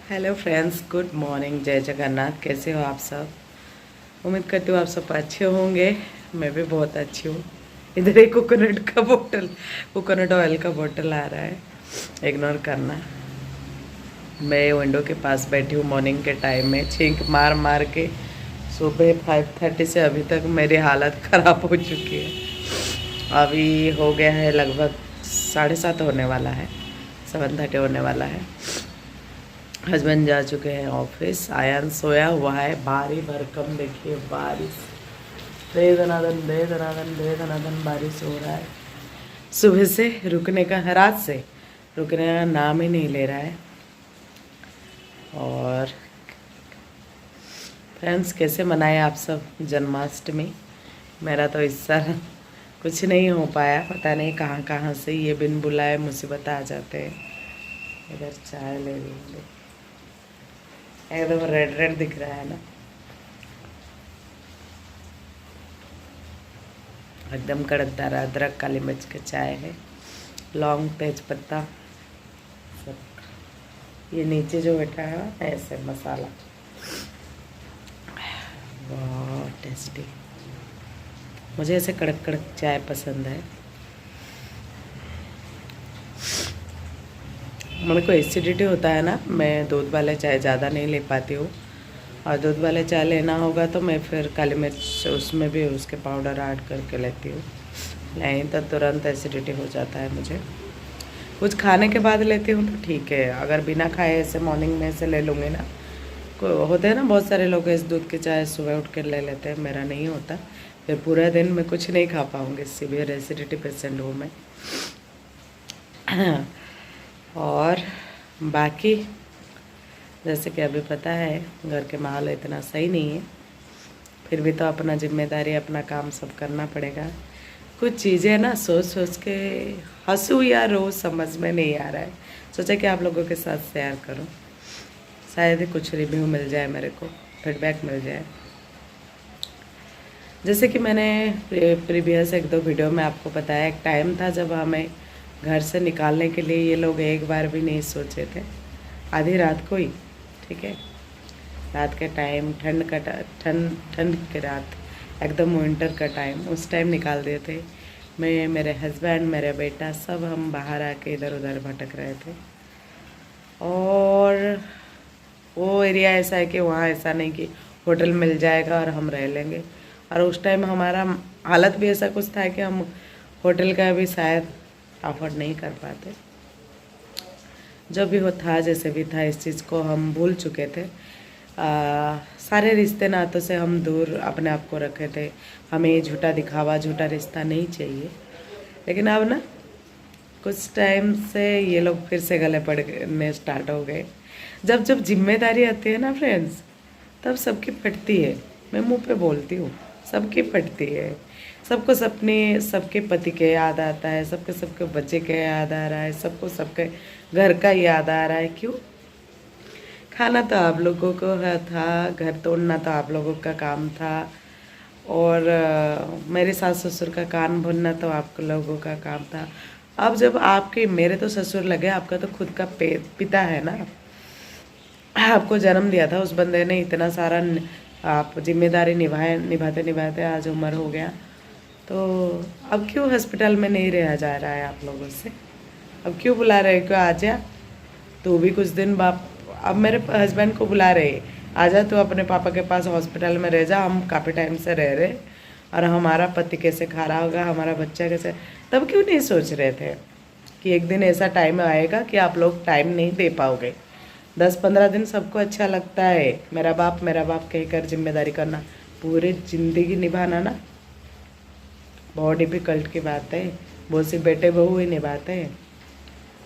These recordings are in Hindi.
Hello friends, good morning. जय जगन्नाथ। कैसे हो आप सब? उम्मीद करती हूँ आप सब अच्छे होंगे। मैं भी बहुत अच्छी हूँ। इधर एक कोकोनट ऑयल का बोतल आ रहा है, इग्नोर करना। मैं विंडो के पास बैठी हूँ मॉर्निंग के टाइम में, छींक मार मार के। सुबह 5:30 से अभी तक मेरी हालत ख़राब हो चुकी है। अभी हो गया है लगभग 7:30 होने वाला है, 7:30 होने वाला है। हस्बैंड जा चुके हैं ऑफिस, आयन सोया हुआ है। भारी भरकम देखिए बारिश, दे दनादन दे दनादन दे दनादन बारिश हो रहा है। सुबह से रुकने का, रात से रुकने का नाम ही नहीं ले रहा है। और फ्रेंड्स, कैसे मनाए आप सब जन्माष्टमी? मेरा तो इस साल कुछ नहीं हो पाया। पता नहीं कहाँ कहाँ से ये बिन बुलाए मुसीबत आ जाते हैं। इधर चाय ले ली, एकदम रेड रेड दिख रहा है ना, एकदम कड़कदार। अदरक काली मिर्च की चाय है, लौंग तेज पत्ता सब। ये नीचे जो बैठा है ऐसे मसाला, बहुत टेस्टी। मुझे ऐसे कड़क कड़क चाय पसंद है। मेरे को एसिडिटी होता है ना, मैं दूध वाले चाय ज़्यादा नहीं ले पाती हूँ। और दूध वाले चाय लेना होगा तो मैं फिर काली मिर्च उसमें भी उसके पाउडर ऐड करके लेती हूँ, नहीं तो तुरंत एसिडिटी हो जाता है मुझे। कुछ खाने के बाद लेती हूँ तो ठीक है, अगर बिना खाए ऐसे मॉर्निंग में से ले लूँगी ना। होते हैं ना बहुत सारे लोग इस दूध की चाय सुबह उठ कर ले लेते हैं, मेरा नहीं होता। फिर पूरा दिन मैं कुछ नहीं खा पाऊँगी, सीवियर एसिडिटी पेशेंट हूँ मैं। और बाकी जैसे कि अभी पता है घर के माहौल इतना सही नहीं है, फिर भी तो अपना जिम्मेदारी अपना काम सब करना पड़ेगा। कुछ चीज़ें ना सोच सोच के हंसू या रो समझ में नहीं आ रहा है। सोचा कि आप लोगों के साथ शेयर करूं, शायद ही कुछ रिव्यू मिल जाए, मेरे को फीडबैक मिल जाए। जैसे कि मैंने प्रीवियस 1-2 वीडियो में आपको बताया, एक टाइम था जब हमें घर से निकालने के लिए ये लोग एक बार भी नहीं सोचे थे। आधी रात को ही, ठीक है, रात के टाइम, ठंड की रात, एकदम विंटर का टाइम, उस टाइम निकाल दिए थे। मैं, मेरे हस्बैंड, मेरा बेटा, सब हम बाहर आके इधर उधर भटक रहे थे। और वो एरिया ऐसा है कि वहाँ ऐसा नहीं कि होटल मिल जाएगा और हम रह लेंगे। और उस टाइम हमारा हालत भी ऐसा कुछ था कि हम होटल का भी शायद अफोर्ड नहीं कर पाते। जो भी हो था, जैसे भी था, इस चीज़ को हम भूल चुके थे। सारे रिश्ते नातों से हम दूर अपने आप को रखे थे। हमें झूठा दिखावा, झूठा रिश्ता नहीं चाहिए। लेकिन अब ना कुछ टाइम से ये लोग फिर से गले पड़ने स्टार्ट हो गए। जब जब जिम्मेदारी आती है ना फ्रेंड्स, तब सबकी फटती है। मैं मुंह पे बोलती हूँ, सबकी फटती है। सबको सबने सबके पति के याद आता है, सबके सबके बच्चे के याद आ रहा है, सबको सबके घर का याद आ रहा है। क्यों? खाना तो आप लोगों को था, घर तोड़ना तो आप लोगों का काम था। और मेरे सास ससुर का कान भूनना तो आप लोगों का काम था। अब जब आपके, मेरे तो ससुर लगे, आपका तो खुद का पिता है ना, आपको जन्म दिया था उस बंदे ने, इतना सारा आप जिम्मेदारी निभाए, निभाते निभाते आज उम्र हो गया। तो अब क्यों हॉस्पिटल में नहीं रहा जा रहा है आप लोगों से? अब क्यों बुला रहे, क्यों आ जा तू भी कुछ दिन बाप। अब मेरे हस्बैंड को बुला रहे, आजा तू अपने पापा के पास हॉस्पिटल में रह जा, हम काफ़ी टाइम से रह रहे और हमारा पति कैसे खा रहा होगा, हमारा बच्चा कैसे। तब क्यों नहीं सोच रहे थे कि एक दिन ऐसा टाइम आएगा कि आप लोग टाइम नहीं दे पाओगे? 10-15 दिन सबको अच्छा लगता है, मेरा बाप कहकर जिम्मेदारी करना, पूरी ज़िंदगी निभाना ना बहुत डिफ़िकल्ट की बात है। वो सिर्फ बेटे बहू ही निभाते हैं,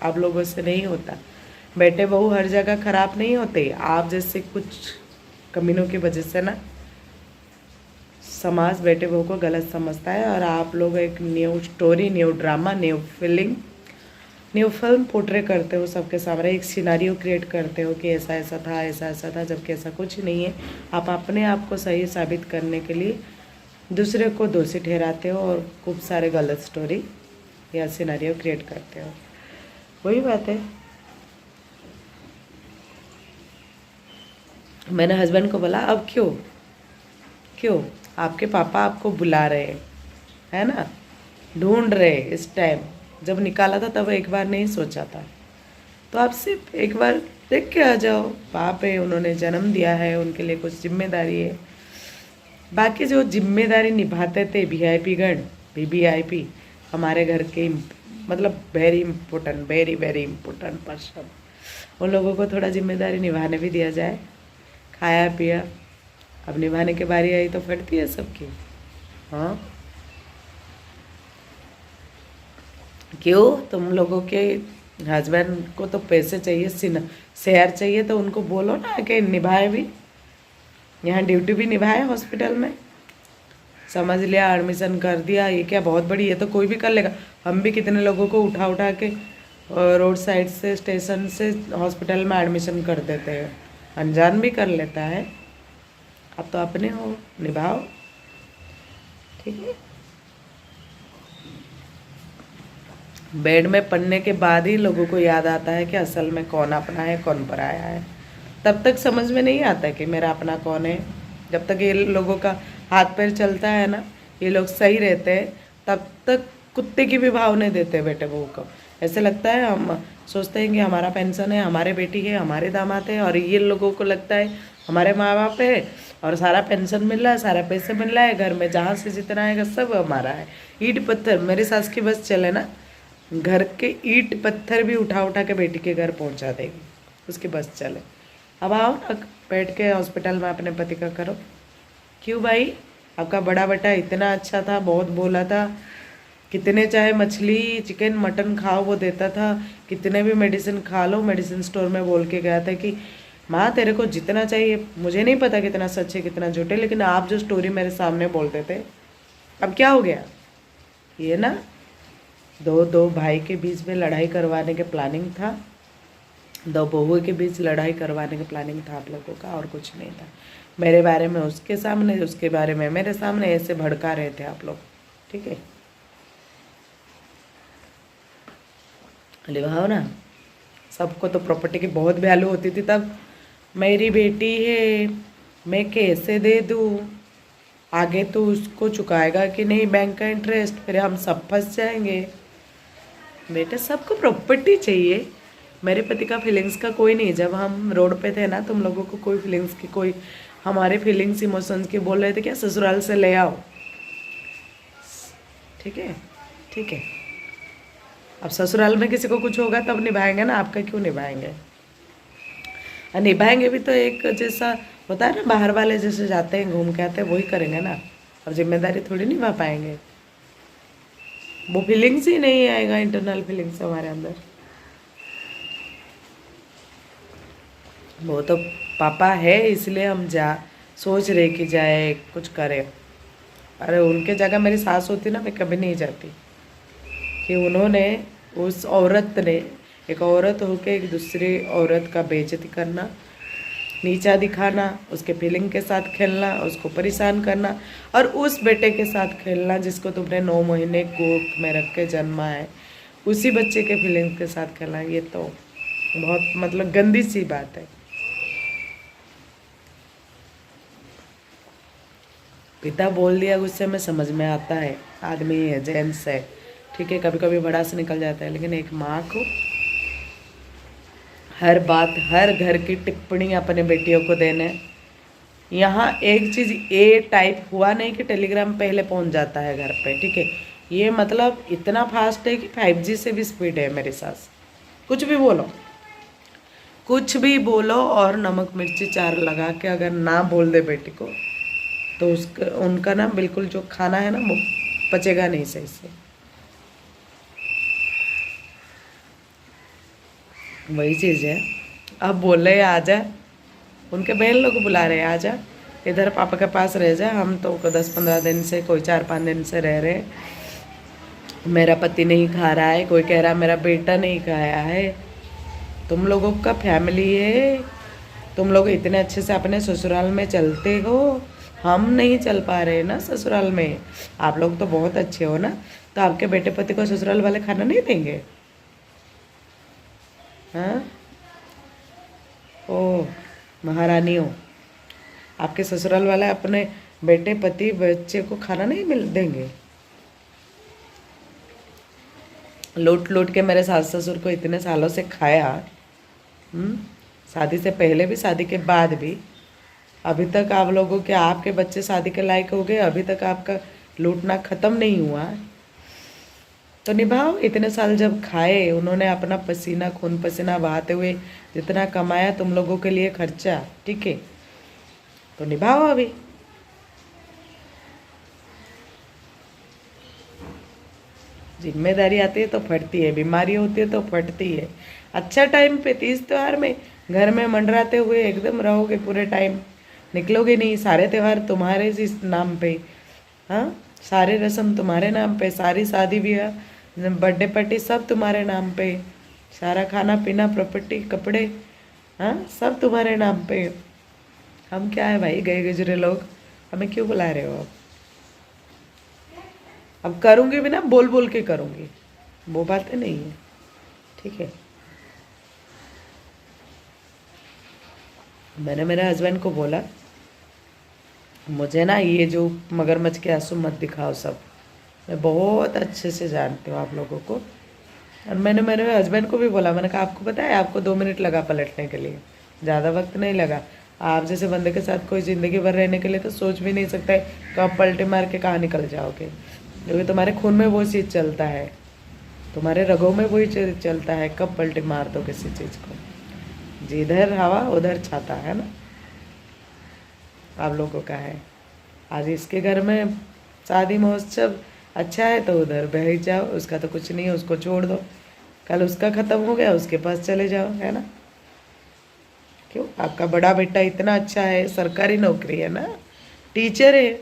आप लोगों से नहीं होता। बेटे बहू हर जगह खराब नहीं होते, आप जैसे कुछ कमीनों की वजह से ना समाज बेटे बहू को गलत समझता है। और आप लोग एक new story, new drama, new feeling, new film portray करते हो सबके सामने, एक सिनारियो क्रिएट करते हो कि ऐसा ऐसा था, ऐसा ऐसा था, जबकि ऐसा कुछ नहीं है। आप अपने आप को सही साबित करने के लिए दूसरे को दोषी ठहराते हो और खूब सारे गलत स्टोरी या सिनारियो क्रिएट करते हो। वही बात है। मैंने हस्बैंड को बोला अब क्यों क्यों, आपके पापा आपको बुला रहे हैं, है ना, ढूंढ रहे इस टाइम। जब निकाला था तब एक बार नहीं सोचा था, तो आप सिर्फ एक बार देख के आ जाओ। बाप है, उन्होंने जन्म दिया है, उनके लिए कुछ जिम्मेदारी है। बाकी जो जिम्मेदारी निभाते थे वीआईपी गण, वीवीआईपी, हमारे घर के मतलब very important, very very important person, उन लोगों को थोड़ा जिम्मेदारी निभाने भी दिया जाए। खाया पिया, अब निभाने की बारी आई तो फटती है सबकी। हाँ, क्यों, तुम लोगों के हस्बैंड को तो पैसे चाहिए, शेयर चाहिए, तो उनको बोलो ना कि निभाए भी, यहाँ ड्यूटी भी निभाए हॉस्पिटल में। समझ लिया, एडमिशन कर दिया, ये क्या बहुत बड़ी, ये तो कोई भी कर लेगा। हम भी कितने लोगों को उठा उठा के रोड साइड से, स्टेशन से हॉस्पिटल में एडमिशन कर देते हैं, अनजान भी कर लेता है। अब तो अपने हो, निभाओ, ठीक है। बेड में पड़ने के बाद ही लोगों को याद आता है कि असल में कौन अपना है कौन पराया है। तब तक समझ में नहीं आता कि मेरा अपना कौन है। जब तक ये लोगों का हाथ पैर चलता है ना, ये लोग सही रहते हैं, तब तक कुत्ते की भी भाव नहीं देते बेटे बहू को। ऐसे लगता है, हम सोचते हैं कि हमारा पेंशन है, हमारे बेटी है, हमारे दामाद है, और ये लोगों को लगता है हमारे माँ बाप है और सारा पेंशन मिल रहा है, सारा पैसे मिल रहा है, घर में जहाँ से जितना आएगा सब हमारा है। ईंट पत्थर, मेरी सास की बस चले ना, घर के ईंट पत्थर भी उठा उठा के बेटी के घर पहुंचा देगी, उसकी बस चले। अब आओ ना, बैठ के हॉस्पिटल में अपने पति का करो। क्यों भाई, आपका बड़ा बेटा इतना अच्छा था, बहुत बोला था, कितने चाहे मछली चिकन मटन खाओ वो देता था, कितने भी मेडिसिन खा लो, मेडिसिन स्टोर में बोल के गया था कि माँ तेरे को जितना चाहिए। मुझे नहीं पता कितना सच है कितना झूठ है, लेकिन आप जो स्टोरी मेरे सामने बोलते थे, अब क्या हो गया, ये ना दो भाई के बीच में लड़ाई करवाने के प्लानिंग था, दो बहुओं के बीच लड़ाई करवाने का प्लानिंग था आप लोगों का, और कुछ नहीं था। मेरे बारे में उसके सामने, उसके बारे में मेरे सामने ऐसे भड़का रहे थे आप लोग, ठीक है। निभाओ ना, सबको तो प्रॉपर्टी की बहुत वैल्यू होती थी तब। मेरी बेटी है, मैं कैसे दे दूँ, आगे तो उसको चुकाएगा कि नहीं बैंक का इंटरेस्ट, फिर हम सब फंस जाएंगे। बेटे सबको प्रॉपर्टी चाहिए, मेरे पति का फीलिंग्स का कोई नहीं। जब हम रोड पे थे ना, तुम लोगों को कोई फीलिंग्स की, कोई हमारे फीलिंग्स इमोशंस की बोल रहे थे क्या, ससुराल से ले आओ, ठीक है, ठीक है। अब ससुराल में किसी को कुछ होगा तब निभाएंगे ना, आपका क्यों निभाएंगे। और निभाएंगे भी तो एक जैसा होता है ना, बाहर वाले जैसे जाते हैं घूम के आते हैं वही करेंगे ना। अब जिम्मेदारी थोड़ी निभा पाएंगे, वो फीलिंग्स ही नहीं आएगा, इंटरनल फीलिंग्स हमारे अंदर। वो तो पापा है इसलिए हम सोच रहे कि जाए कुछ करें। अरे उनके जगह मेरी सास होती ना, मैं कभी नहीं जाती। कि उन्होंने, उस औरत ने, एक औरत होके एक दूसरी औरत का बेइज्जती करना, नीचा दिखाना, उसके फीलिंग के साथ खेलना, उसको परेशान करना, और उस बेटे के साथ खेलना जिसको तुमने 9 महीने कोख में रख के जन्मा है, उसी बच्चे के फीलिंग के साथ खेलना, ये तो बहुत मतलब गंदी सी बात है। पिता बोल दिया गुस्से में, समझ में आता है, आदमी है, जेंट्स है, ठीक है, कभी कभी बड़ा से निकल जाता है, लेकिन एक माँ को हर बात, हर घर की टिप्पणी अपने बेटियों को देने। यहाँ एक चीज़ ए टाइप हुआ नहीं कि टेलीग्राम पहले पहुँच जाता है घर पे, ठीक है। ये मतलब इतना फास्ट है कि 5G से भी स्पीड है मेरे साथ। कुछ भी बोलो, कुछ भी बोलो, और नमक मिर्ची 4 लगा के अगर ना बोल दे बेटी को, तो उसका उनका ना बिल्कुल जो खाना है ना वो पचेगा नहीं सही से। वही चीज़ है। अब बोल रहे आजा, उनके बहन लोग बुला रहे आजा इधर पापा के पास रह जा। हम तो 10-15 दिन से, कोई 4-5 दिन से रह रहे, मेरा पति नहीं खा रहा है, कोई कह रहा मेरा बेटा नहीं खाया है। तुम लोगों का फैमिली है, तुम लोग इतने अच्छे से अपने ससुराल में चलते हो, हम नहीं चल पा रहे ना ससुराल में। आप लोग तो बहुत अच्छे हो ना, तो आपके बेटे पति को ससुराल वाले खाना नहीं देंगे? हाँ, ओ महारानी हो, आपके ससुराल वाले अपने बेटे पति बच्चे को खाना नहीं मिल देंगे? लूट लूट के मेरे सास ससुर को इतने सालों से खाया, शादी से पहले भी शादी के बाद भी। अभी तक आप लोगों के, आपके बच्चे शादी के लायक हो गए, अभी तक आपका लूटना ख़त्म नहीं हुआ। तो निभाओ। इतने साल जब खाए, उन्होंने अपना पसीना खून पसीना बहाते हुए जितना कमाया तुम लोगों के लिए खर्चा, ठीक है, तो निभाओ अभी। जिम्मेदारी आती है तो फटती है, बीमारी होती है तो फटती है। अच्छा टाइम पे तीज त्योहार में घर में मंडराते हुए एकदम रहोगे पूरे टाइम, निकलोगे नहीं। सारे त्यौहार तुम्हारे इस नाम पे, हाँ, सारे रस्म तुम्हारे नाम पे, सारी शादी ब्याह बर्थडे पार्टी सब तुम्हारे नाम पे, सारा खाना पीना प्रॉपर्टी कपड़े, हाँ, सब तुम्हारे नाम पे। हम क्या है भाई, गए गुजरे लोग, हमें क्यों बुला रहे हो? अब करूँगी भी ना, बोल बोल के करूँगी, वो बातें नहीं है, ठीक है। मैंने मेरे हस्बैंड को बोला, मुझे ना ये जो मगरमच्छ के आंसू मत दिखाओ सब, मैं बहुत अच्छे से जानती हूँ आप लोगों को। और मैंने मेरे हस्बैंड को भी बोला, मैंने कहा आपको पता है आपको 2 मिनट लगा पलटने के लिए, ज़्यादा वक्त नहीं लगा। आप जैसे बंदे के साथ कोई ज़िंदगी भर रहने के लिए तो सोच भी नहीं सकता है कब पलटे मार के कहाँ निकल जाओगे, क्योंकि तुम्हारे खून में वो चीज़ चलता है, तुम्हारे रगों में वही चीज़ चलता है, कब पलटे मार दो किसी चीज़ को। जिधर हवा उधर छाता है ना, आप लोगों का है। आज इसके घर में शादी महोत्सव अच्छा है तो उधर बह जाओ, उसका तो कुछ नहीं है, उसको छोड़ दो। कल उसका ख़त्म हो गया, उसके पास चले जाओ, है ना। क्यों, आपका बड़ा बेटा इतना अच्छा है, सरकारी नौकरी है ना, टीचर है।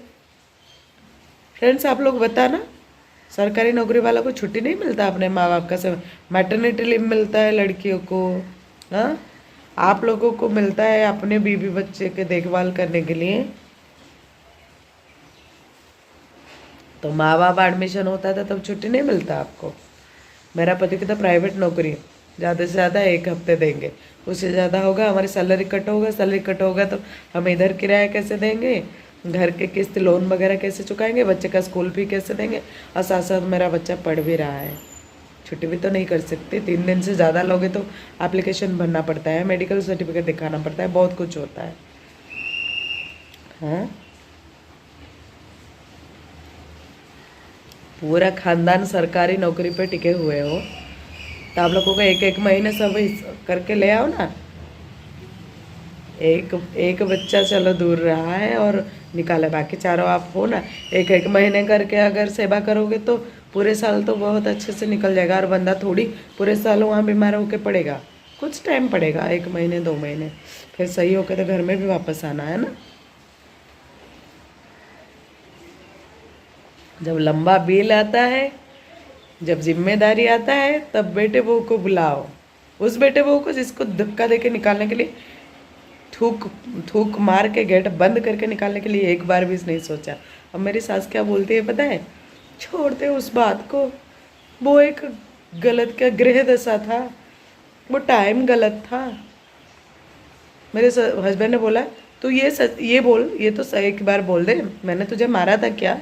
फ्रेंड्स आप लोग बताना, सरकारी नौकरी वालों को छुट्टी नहीं मिलता अपने माँ बाप का सब, मैटरनिटी लीव मिलता है लड़कियों को, हाँ, आप लोगों को मिलता है अपने बीवी बच्चे के देखभाल करने के लिए। तो माँ बाप एडमिशन होता था तब छुट्टी नहीं मिलता आपको। मेरा पति की तो प्राइवेट नौकरी है, ज़्यादा से ज़्यादा 1 हफ्ते देंगे, उससे ज़्यादा होगा हमारी सैलरी कट होगा, सैलरी कट होगा तो हम इधर किराया कैसे देंगे, घर के किस्त लोन वगैरह कैसे चुकाएंगे, बच्चे का स्कूल फी कैसे देंगे, और साथ साथ मेरा बच्चा पढ़ भी रहा है। छुट्टी भी तो नहीं कर सकते, 3 दिन से ज़्यादा लोगे तो एप्लीकेशन भरना पड़ता है, मेडिकल सर्टिफिकेट दिखाना पड़ता है, बहुत कुछ होता है, हाँ। पूरा खानदान सरकारी नौकरी पे टिके हुए हो तो आप लोगों को 1-1 महीने सब करके ले आओ ना। एक बच्चा चलो दूर रहा है और निकाले, बाकी चारों आप हो ना, 1-1 महीने करके अगर सेवा करोगे तो पूरे साल तो बहुत अच्छे से निकल जाएगा। और बंदा थोड़ी पूरे साल वहाँ बीमार होके पड़ेगा, कुछ टाइम पड़ेगा, 1 महीने 2 महीने, फिर सही होकर तो घर में भी वापस आना है ना। जब लंबा बिल आता है, जब जिम्मेदारी आता है, तब बेटे बहू को बुलाओ। उस बेटे बहू को जिसको धक्का देके निकालने के लिए, थूक थूक मार के गेट बंद करके निकालने के लिए एक बार भी नहीं सोचा। अब मेरी सास क्या बोलती है पता है, छोड़ दे उस बात को, वो एक गलत का गृह दशा था, वो टाइम गलत था। मेरे हस्बैंड ने बोला तू ये बोल, ये तो एक बार बोल दे, मैंने तुझे मारा था क्या,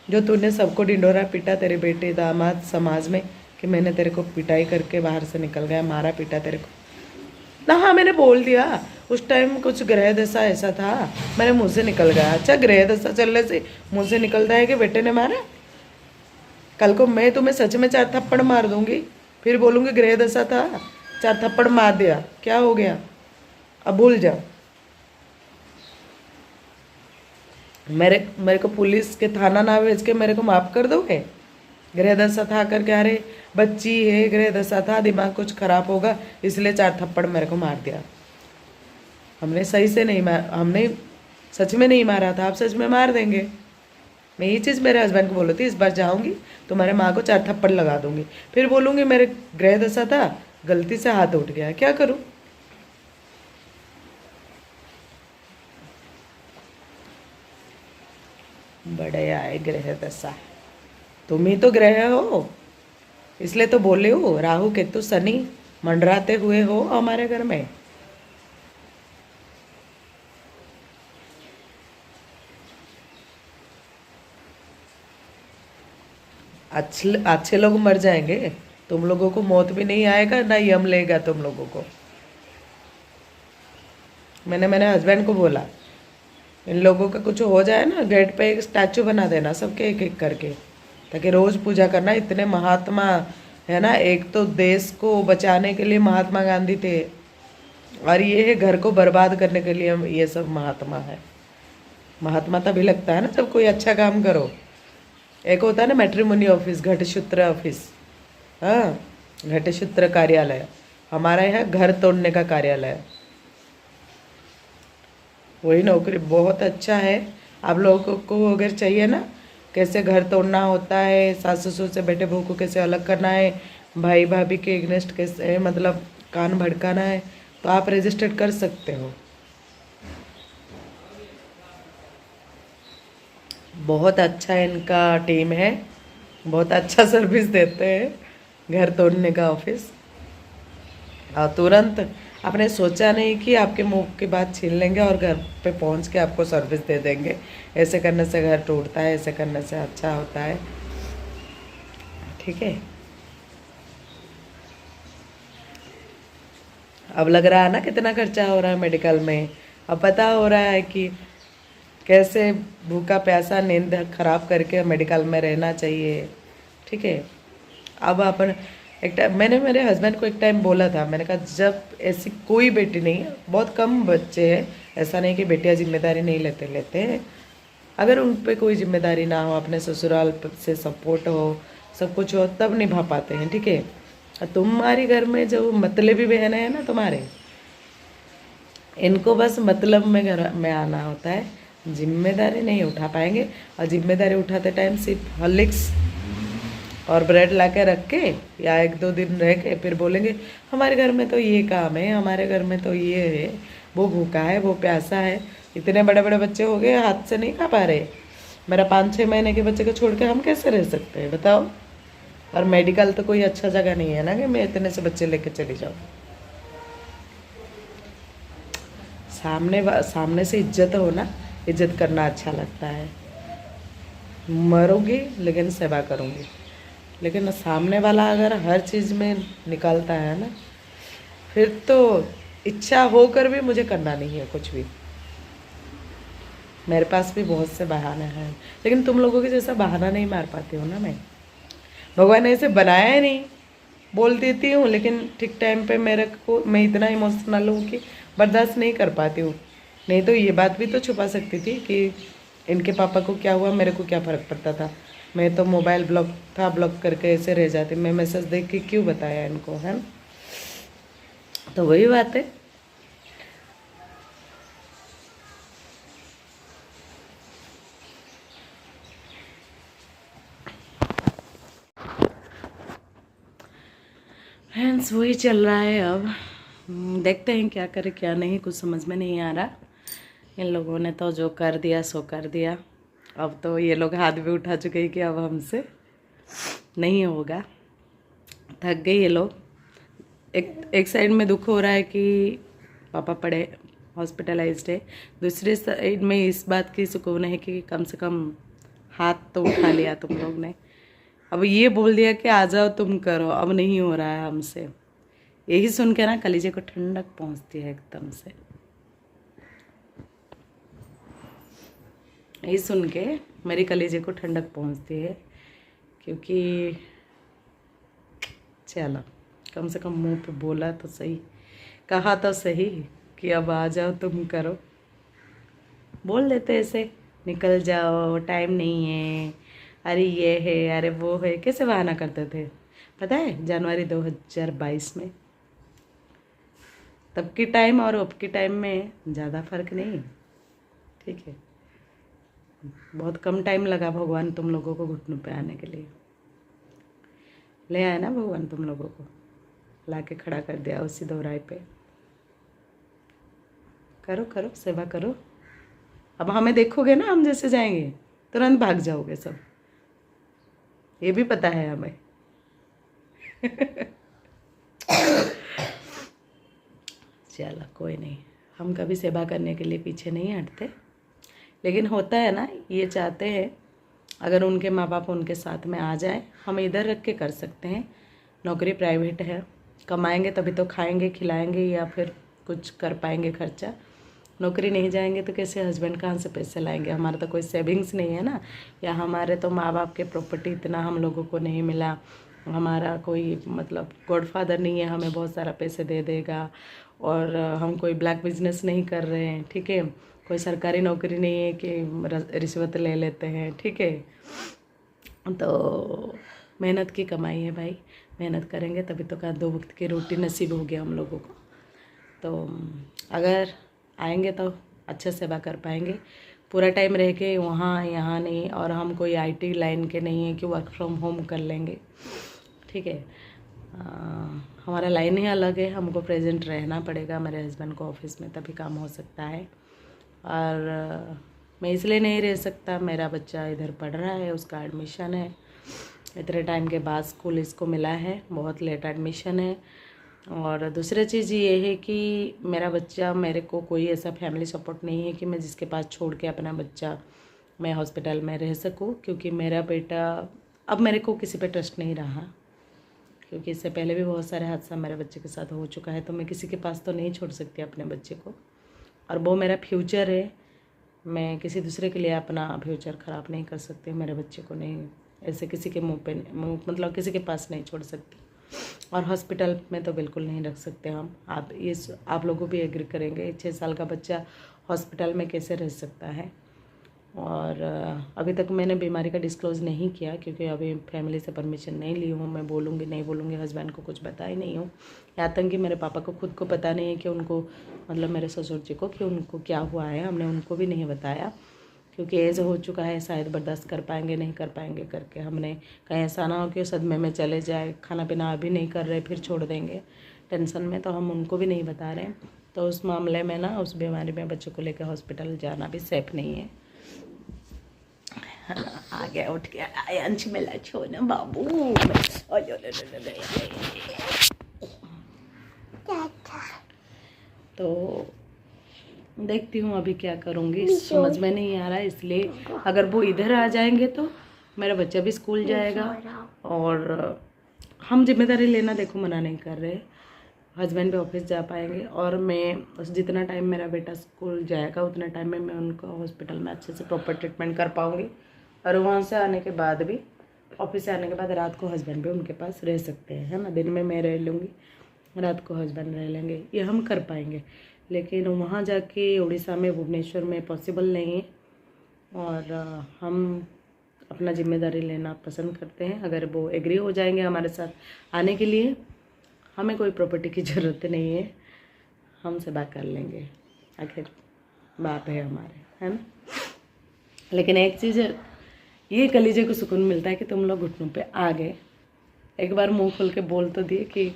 जो तूने सबको ढिंढोरा पीटा, तेरे बेटे दामाद समाज में, कि मैंने तेरे को पिटाई करके बाहर से निकल गया, मारा पीटा तेरे को ना। हाँ मैंने बोल दिया उस टाइम, कुछ ग्रह दशा ऐसा था, मेरे मुंह से निकल गया। अच्छा, ग्रह दशा चलने से मुंह से निकलता है कि बेटे ने मारा? कल को मैं तुम्हें सच में 4 थप्पड़ मार दूंगी, फिर बोलूँगी ग्रह दशा था, 4 थप्पड़ मार दिया, क्या हो गया, अब भूल जाओ। मेरे को पुलिस के थाना ना भेज के मेरे को माफ़ कर दोगे? गृह दशा था करके, अरे बच्ची है, गृह दशा था, दिमाग कुछ खराब होगा इसलिए 4 थप्पड़ मेरे को मार दिया। हमने सही से नहीं हमने सच में नहीं मारा था, आप सच में मार देंगे। मैं ये चीज़ मेरे हस्बैंड को बोली थी, इस बार जाऊँगी तुम्हारे माँ को 4 थप्पड़ लगा दूँगी, फिर बोलूँगी मेरे गृह दशा था, गलती से हाथ उठ गया, क्या करूँ। बड़े आए ग्रह दशा, तुम ही तो ग्रह हो, इसलिए तो बोले हो राहु केतु शनि मंडराते हुए हो हमारे घर में। अच्छे अच्छे लोग मर जाएंगे, तुम लोगों को मौत भी नहीं आएगा, ना यम लेगा तुम लोगों को। मैंने मेरे हस्बैंड को बोला, इन लोगों का कुछ हो जाए ना, गेट पे एक स्टैचू बना देना सबके एक एक करके, ताकि रोज पूजा करना। इतने महात्मा है ना, एक तो देश को बचाने के लिए महात्मा गांधी थे, और ये है घर को बर्बाद करने के लिए ये सब महात्मा है। महात्मा तभी लगता है ना जब कोई अच्छा काम करो। एक होता है ना मैट्रिमोनी ऑफिस, घटसूत्र ऑफिस, हाँ, घटसूत्र कार्यालय। हमारा यहाँ घर तोड़ने का कार्यालय है। वही नौकरी बहुत अच्छा है। आप लोगों को अगर चाहिए ना कैसे घर तोड़ना होता है, सास ससुर से बेटे बहू को कैसे अलग करना है, भाई भाभी के एग्नेस्ट कैसे मतलब कान भड़काना है, तो आप रजिस्टर्ड कर सकते हो। बहुत अच्छा इनका टीम है, बहुत अच्छा सर्विस देते हैं घर तोड़ने का ऑफिस। और तुरंत आपने सोचा नहीं कि आपके मुंह की बात छीन लेंगे और घर पे पहुंच के आपको सर्विस दे देंगे। ऐसे करने से घर टूटता है, ऐसे करने से अच्छा होता है, ठीक है। अब लग रहा है ना कितना खर्चा हो रहा है मेडिकल में। अब पता हो रहा है कि कैसे भूखा प्यासा नींद खराब करके मेडिकल में रहना चाहिए, ठीक है। अब अपन एक टाइम मैंने मेरे हस्बैंड को एक टाइम बोला था, मैंने कहा जब ऐसी कोई बेटी नहीं है, बहुत कम बच्चे हैं, ऐसा नहीं कि बेटियां जिम्मेदारी नहीं लेते, लेते हैं। अगर उन पे कोई जिम्मेदारी ना हो, अपने ससुराल से सपोर्ट हो, सब कुछ हो, तब निभा पाते हैं, ठीक है। और तुम्हारी घर में जो मतलबी बहन है ना तुम्हारे, इनको बस मतलब में घर में आना होता है, जिम्मेदारी नहीं उठा पाएंगे। और जिम्मेदारी उठाते टाइम सिर्फ हॉर्लिक्स और ब्रेड ला के रख के या एक दो दिन रह के फिर बोलेंगे हमारे घर में तो ये काम है, हमारे घर में तो ये है, वो भूखा है, वो प्यासा है। इतने बड़े बड़े बच्चे हो गए, हाथ से नहीं खा पा रहे। मेरा 5-6 महीने के बच्चे को छोड़ के हम कैसे रह सकते हैं बताओ। और मेडिकल तो कोई अच्छा जगह नहीं है ना कि मैं इतने से बच्चे लेके चली जाऊँ। सामने से इज्जत हो ना, इज्जत करना अच्छा लगता है। मरूंगी लेकिन सेवा करूंगी। लेकिन सामने वाला अगर हर चीज़ में निकलता है ना, फिर तो इच्छा होकर भी मुझे करना नहीं है कुछ भी। मेरे पास भी बहुत से बहाने हैं, लेकिन तुम लोगों के जैसा बहाना नहीं मार पाती हूँ ना मैं। भगवान ने ऐसे बनाया ही नहीं। बोल देती हूँ लेकिन ठीक टाइम पे मेरे को, मैं इतना इमोशनल हूँ कि बर्दाश्त नहीं कर पाती हूँ। नहीं तो ये बात भी तो छुपा सकती थी कि इनके पापा को क्या हुआ, मेरे को क्या फ़र्क पड़ता था। मैं तो मोबाइल ब्लॉक था, ब्लॉक करके ऐसे रह जाती। मैं मैसेज देख के क्यों बताया इनको, है ना। तो वही बात है। फ्रेंड्स वही चल रहा है अब। देखते हैं क्या करें क्या नहीं, कुछ समझ में नहीं आ रहा। इन लोगों ने तो जो कर दिया सो कर दिया। अब तो ये लोग हाथ भी उठा चुके हैं कि अब हमसे नहीं होगा। थक गए ये लोग। एक साइड में दुख हो रहा है कि पापा पड़े हॉस्पिटलाइज्ड है, दूसरे साइड में इस बात की सुकून है कि कम से कम हाथ तो उठा लिया तुम लोग ने। अब ये बोल दिया कि आ जाओ तुम करो, अब नहीं हो रहा है हमसे। यही सुन के ना कलीजे को ठंडक पहुंचती है एकदम से। यही सुन के मेरी कलीजे को ठंडक पहुंचती है, क्योंकि चलो कम से कम मुंह पे बोला तो सही, कहा तो सही कि अब आ जाओ तुम करो। बोल देते ऐसे निकल जाओ, टाइम नहीं है, अरे ये है, अरे वो है, कैसे बहाना करते थे पता है जनवरी 2022 में। तब की टाइम और अब की टाइम में ज़्यादा फर्क नहीं, ठीक है। बहुत कम टाइम लगा भगवान तुम लोगों को घुटनों पे आने के लिए। ले आए ना भगवान तुम लोगों को, ला के खड़ा कर दिया उसी दोहराए पे। करो करो सेवा करो। अब हमें देखोगे ना, हम जैसे जाएंगे तुरंत भाग जाओगे सब, ये भी पता है हमें। चलो कोई नहीं, हम कभी सेवा करने के लिए पीछे नहीं हटते। लेकिन होता है ना, ये चाहते हैं अगर उनके माँ बाप उनके साथ में आ जाए, हम इधर रख के कर सकते हैं। नौकरी प्राइवेट है, कमाएंगे तभी तो खाएंगे खिलाएंगे या फिर कुछ कर पाएंगे खर्चा। नौकरी नहीं जाएंगे तो कैसे हस्बैंड कहाँ से पैसे लाएंगे? हमारा तो कोई सेविंग्स नहीं है ना, या हमारे तो माँ बाप के प्रॉपर्टी इतना हम लोगों को नहीं मिला, हमारा कोई मतलब गॉडफादर नहीं है हमें बहुत सारा पैसे दे देगा, और हम कोई ब्लैक बिजनेस नहीं कर रहे हैं, ठीक है, कोई सरकारी नौकरी नहीं है कि रिश्वत ले लेते हैं, ठीक है। तो मेहनत की कमाई है भाई, मेहनत करेंगे तभी तो का 2 वक्त की रोटी नसीब हो गया हम लोगों को। तो अगर आएंगे तो अच्छे सेवा कर पाएंगे। पूरा टाइम रह के वहाँ यहाँ नहीं, और हम कोई आईटी लाइन के नहीं है कि वर्क फ्रॉम होम कर लेंगे, ठीक है। हमारा लाइन ही अलग है, हमको प्रेजेंट रहना पड़ेगा मेरे हस्बैंड को ऑफिस में, तभी काम हो सकता है। और मैं इसलिए नहीं रह सकता, मेरा बच्चा इधर पढ़ रहा है, उसका एडमिशन है, इतने टाइम के बाद स्कूल इसको मिला है, बहुत लेट एडमिशन है। और दूसरी चीज़ ये है कि मेरा बच्चा, मेरे को कोई ऐसा फैमिली सपोर्ट नहीं है कि मैं जिसके पास छोड़ के अपना बच्चा मैं हॉस्पिटल में रह सकूं, क्योंकि मेरा बेटा, अब मेरे को किसी पे ट्रस्ट नहीं रहा, क्योंकि इससे पहले भी बहुत सारे हादसा मेरे बच्चे के साथ हो चुका है। तो मैं किसी के पास तो नहीं छोड़ सकती अपने बच्चे को, और वो मेरा फ्यूचर है, मैं किसी दूसरे के लिए अपना फ्यूचर ख़राब नहीं कर सकती, मेरे बच्चे को नहीं ऐसे किसी के मुंह पे मतलब किसी के पास नहीं छोड़ सकती। और हॉस्पिटल में तो बिल्कुल नहीं रख सकते हम, आप लोगों भी एग्री करेंगे, 6 साल का बच्चा हॉस्पिटल में कैसे रह सकता है। और अभी तक मैंने बीमारी का डिस्क्लोज़ नहीं किया, क्योंकि अभी फैमिली से परमिशन नहीं ली हूँ। मैं बोलूँगी नहीं बोलूँगी, हस्बैंड को कुछ बताई नहीं हूँ, यहाँ तक कि मेरे पापा को खुद को पता नहीं है कि उनको, मतलब मेरे ससुर जी को, कि उनको क्या हुआ है, हमने उनको भी नहीं बताया, क्योंकि एज हो चुका है, शायद बर्दाश्त कर पाएंगे नहीं कर पाएंगे करके। हमने कहीं ऐसा ना हो कि सदमे में चले जाए, खाना पीना अभी नहीं कर रहे फिर छोड़ देंगे टेंशन में, तो हम उनको भी नहीं बता रहे। तो उस मामले में ना, उस बीमारी में बच्चों को लेकर हॉस्पिटल जाना भी सेफ नहीं है। आ गया, उठ गया, अंश मिला छोना बाबू। तो देखती हूँ अभी क्या करूँगी, समझ में नहीं आ रहा है। इसलिए अगर वो इधर आ जाएंगे तो मेरा बच्चा भी स्कूल जाएगा, और हम जिम्मेदारी लेना देखो मना नहीं कर रहे, हस्बैंड भी ऑफिस जा पाएंगे, और मैं जितना टाइम मेरा बेटा स्कूल जाएगा उतना टाइम में मैं उनको हॉस्पिटल में अच्छे से प्रॉपर ट्रीटमेंट कर पाऊँगी। और वहाँ से आने के बाद भी, ऑफिस से आने के बाद रात को हस्बैंड भी उनके पास रह सकते हैं, है ना। दिन में मैं रह लूँगी, रात को हस्बैंड रह लेंगे, ये हम कर पाएंगे। लेकिन वहाँ जाके उड़ीसा में, भुवनेश्वर में पॉसिबल नहीं है, और हम अपना जिम्मेदारी लेना पसंद करते हैं। अगर वो एग्री हो जाएंगे हमारे साथ आने के लिए, हमें कोई प्रॉपर्टी की ज़रूरत नहीं है, हम से बात कर लेंगे, आखिर बाप है हमारे, है ना। लेकिन एक चीज़, ये कलीजे को सुकून मिलता है कि तुम लोग घुटनों पे आ गए, एक बार मुंह खोल के बोल तो दिए कि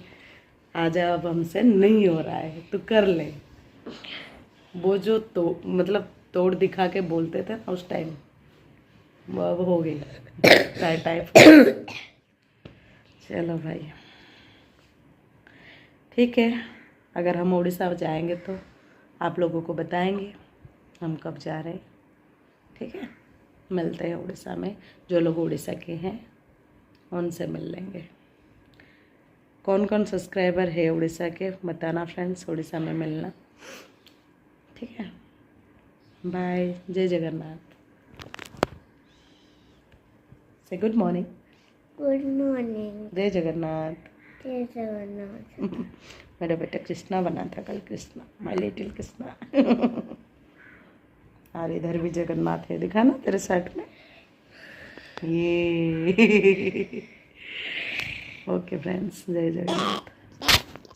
आजा, अब हमसे नहीं हो रहा है तो कर ले। वो जो मतलब तोड़ दिखा के बोलते थे ना उस टाइम, वो अब हो गई टाइप। चलो भाई ठीक है, अगर हम उड़ीसा जाएंगे तो आप लोगों को बताएंगे हम कब जा रहे हैं, ठीक है। मिलते हैं उड़ीसा में, जो लोग उड़ीसा के हैं उनसे मिल लेंगे। कौन कौन सब्सक्राइबर है उड़ीसा के बताना फ्रेंड्स, उड़ीसा में मिलना, ठीक है। बाय, जय जगन्नाथ, से गुड मॉर्निंग। Good morning. जय जगन्नाथ। जय जगन्नाथ। मेरा बेटा कृष्णा बना था कल, कृष्णा, माय लिटिल कृष्णा। और इधर भी जगन्नाथ है, दिखा ना तेरे शर्ट में ये। ओके फ्रेंड्स, जय जगन्नाथ।